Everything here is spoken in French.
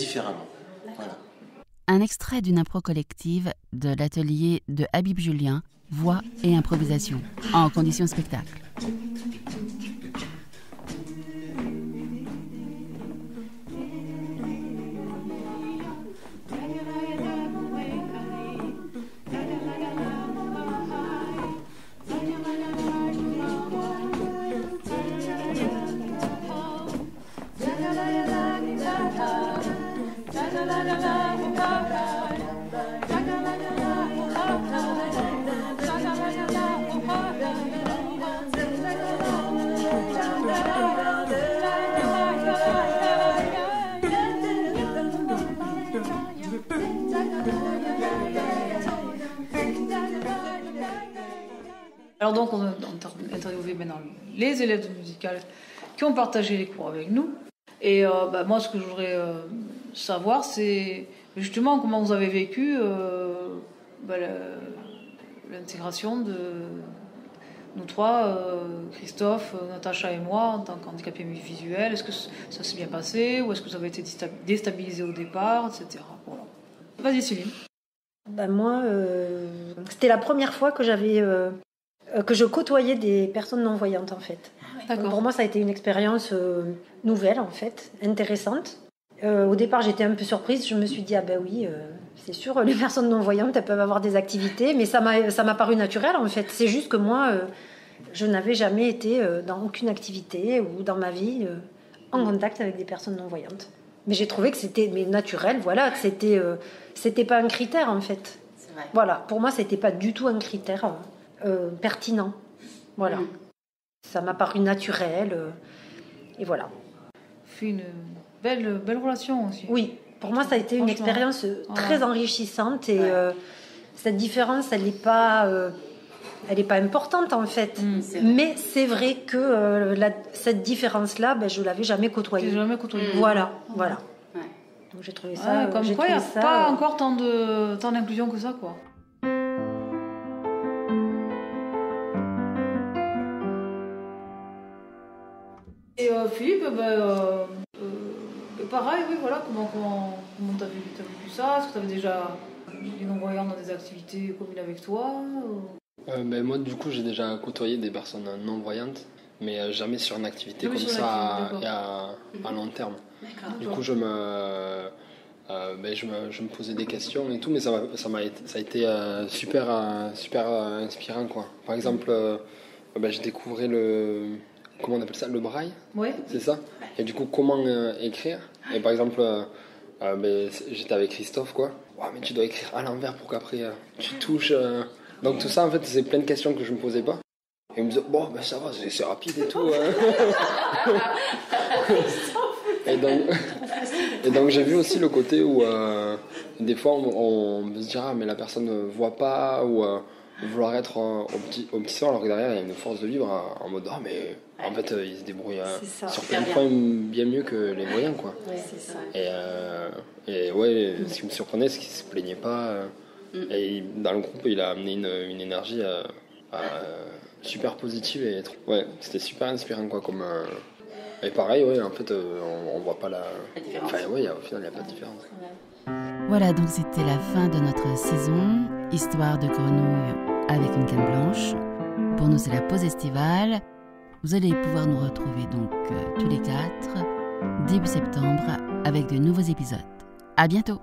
différemment. Voilà. Un extrait d'une impro collective de l'atelier de Habib Julien, voix et improvisation, en conditions spectacle. Alors donc, on a interviewé maintenant les élèves de musicale qui ont partagé les cours avec nous. Et moi, ce que je voudrais savoir, c'est justement comment vous avez vécu l'intégration de nous trois, Christophe, Natacha et moi, en tant qu'handicapés visuels. Est-ce que ça s'est bien passé ou est-ce que vous avez été déstabilisé au départ, etc. Voilà. Vas-y, Céline. Moi, c'était la première fois que que je côtoyais des personnes non-voyantes, en fait. D'accord. Pour moi, ça a été une expérience nouvelle, en fait, intéressante. Au départ, j'étais un peu surprise. Je me suis dit, oui, c'est sûr, les personnes non-voyantes, elles peuvent avoir des activités, mais ça m'a paru naturel, en fait. C'est juste que moi, je n'avais jamais été dans aucune activité ou dans ma vie en contact avec des personnes non-voyantes. Mais j'ai trouvé que c'était naturel, voilà, que c'était pas un critère, en fait. C'est vrai. Voilà, pour moi, c'était pas du tout un critère pertinent. Voilà. Ça m'a paru naturel. Et voilà. Fait une belle relation aussi. Oui, pour moi, ça a été une expérience très enrichissante. Et cette différence, elle n'est pas importante, en fait. Mais c'est vrai que cette différence-là, je ne l'avais jamais côtoyée. Tu l'as jamais côtoyée. Voilà. Ouais. Donc j'ai trouvé ça... comme quoi, il n'y a pas encore tant d'inclusion que ça, quoi. Et Philippe, pareil, oui, voilà, comment t'as vécu ça? Est-ce que t'avais déjà des non-voyants dans des activités communes avec toi? Moi, du coup, j'ai déjà côtoyé des personnes non-voyantes, mais jamais sur une activité comme ça à long terme. D'accord. Du coup, je me posais des questions et tout, mais ça a été super inspirant, quoi. Par exemple, j'ai découvert comment on appelle ça, le braille. Ouais. C'est ça. Et du coup, comment écrire. Et par exemple, j'étais avec Christophe, quoi. Mais tu dois écrire à l'envers pour qu'après tu touches. Donc tout ça, en fait, c'est plein de questions que je me posais pas. Et il me disait, ça va, c'est rapide et tout. Et donc j'ai vu aussi le côté où des fois on peut se dire, mais la personne ne voit pas, ou vouloir être au petit soin, alors que derrière il y a une force de vivre en mode, mais en fait il se débrouille sur plein de points bien mieux que les voyants, quoi. Ouais, c'est ça. Et ce qui me surprenait, c'est qu'il se plaignait pas. Et dans le groupe, il a amené une énergie super positive et c'était super inspirant, quoi. Et pareil, en fait, on voit pas la différence. Enfin, au final, il n'y a pas de différence. Voilà, donc c'était la fin de notre saison. Histoire de grenouille avec une canne blanche. Pour nous, c'est la pause estivale. Vous allez pouvoir nous retrouver donc tous les 4 début septembre avec de nouveaux épisodes. À bientôt!